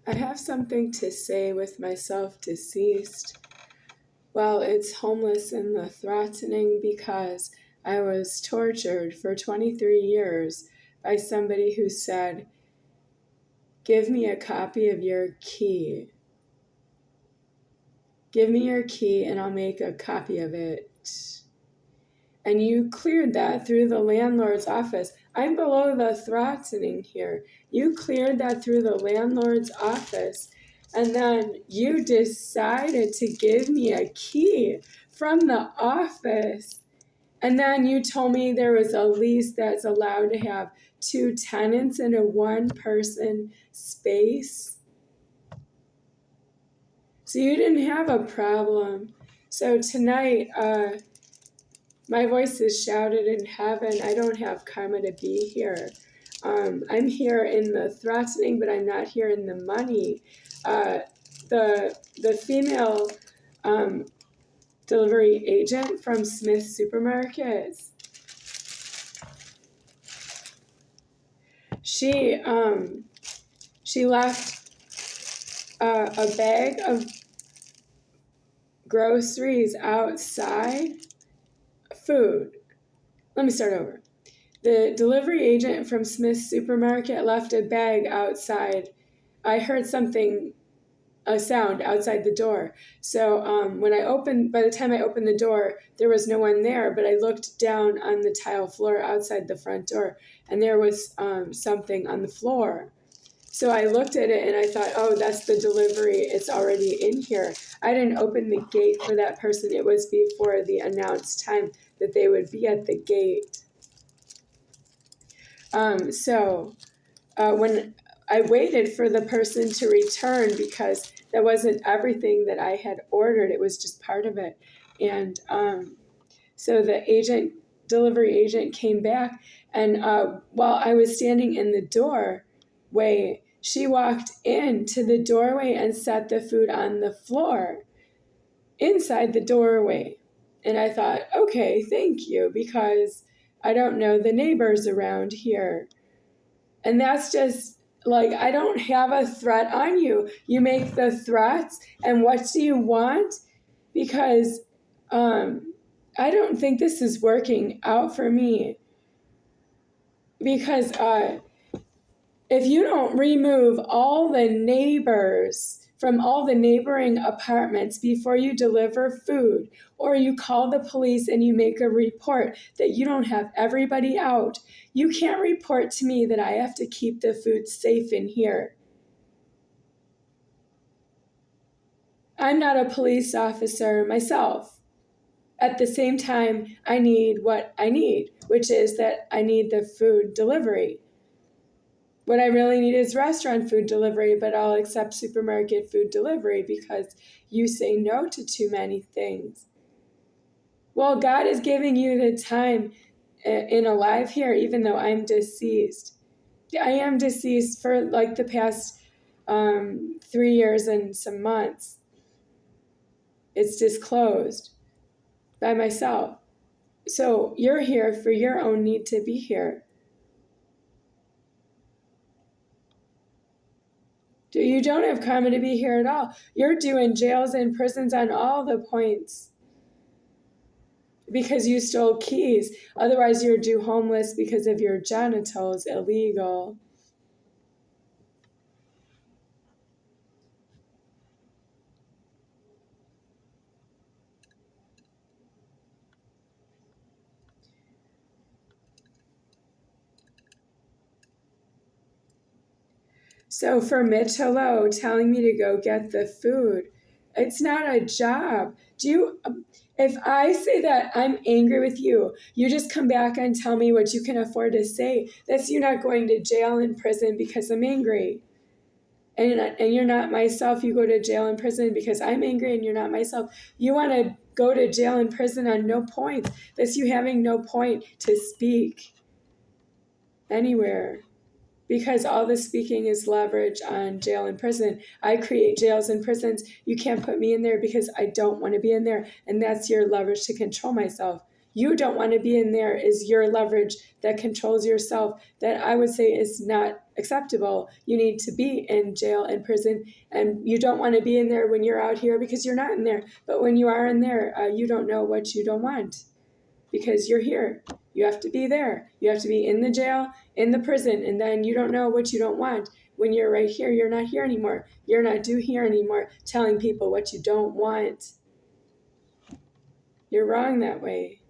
I have something to say with myself deceased. Well, it's homeless and the threatening because I was tortured for 23 years by somebody who said, "Give me a copy of your key. Give me your key and I'll make a copy of it." And you cleared that through the landlord's office. I'm below the threatening here. You cleared that through the landlord's office. And then you decided to give me a key from the office. And then you told me there was a lease that's allowed to have 2 tenants in a 1-person space. So you didn't have a problem. So tonight, my voice is shouted in heaven. I don't have karma to be here. I'm here in the threatening, but I'm not here in the money. The female delivery agent from Smith Supermarkets, she left a bag of groceries outside. Food. Let me start over. The delivery agent from Smith Supermarket left a bag outside. I heard a sound outside the door. So by the time I opened the door, there was no one there, but I looked down on the tile floor outside the front door, and there was something on the floor. So I looked at it and I thought, oh, that's the delivery. It's already in here. I didn't open the gate for that person. It was before the announced time that they would be at the gate. When I waited for the person to return, because that wasn't everything that I had ordered, it was just part of it. And so the delivery agent came back, and while I was standing in the doorway, she walked into the doorway and set the food on the floor inside the doorway. And I thought, okay, thank you, because I don't know the neighbors around here. And that's just like, I don't have a threat on you. You make the threats, and what do you want? Because I don't think this is working out for me. Because if you don't remove all the neighbors from all the neighboring apartments before you deliver food, or you call the police and you make a report that you don't have everybody out, you can't report to me that I have to keep the food safe in here. I'm not a police officer myself. At the same time, I need what I need, which is that I need the food delivery. What I really need is restaurant food delivery, but I'll accept supermarket food delivery because you say no to too many things. Well, God is giving you the time in alive here, even though I'm deceased. I am deceased for like the past 3 years and some months. It's disclosed by myself. So you're here for your own need to be here. You don't have karma to be here at all. You're due in jails and prisons on all the points because you stole keys. Otherwise, you're due homeless because of your genitals, illegal. So for Mitchell telling me to go get the food, it's not a job. If I say that I'm angry with you, you just come back and tell me what you can afford to say. That's you not going to jail and prison because I'm angry. And you're not myself. You go to jail and prison because I'm angry and you're not myself. You want to go to jail and prison on no point. That's you having no point to speak anywhere. Because all the speaking is leverage on jail and prison. I create jails and prisons. You can't put me in there because I don't want to be in there. And that's your leverage to control myself. You don't want to be in there is your leverage that controls yourself. That I would say is not acceptable. You need to be in jail and prison, and you don't want to be in there when you're out here because you're not in there. But when you are in there, you don't know what you don't want because you're here. You have to be there. You have to be in the jail, in the prison, and then you don't know what you don't want. When you're right here, you're not here anymore. You're not here anymore, telling people what you don't want. You're wrong that way.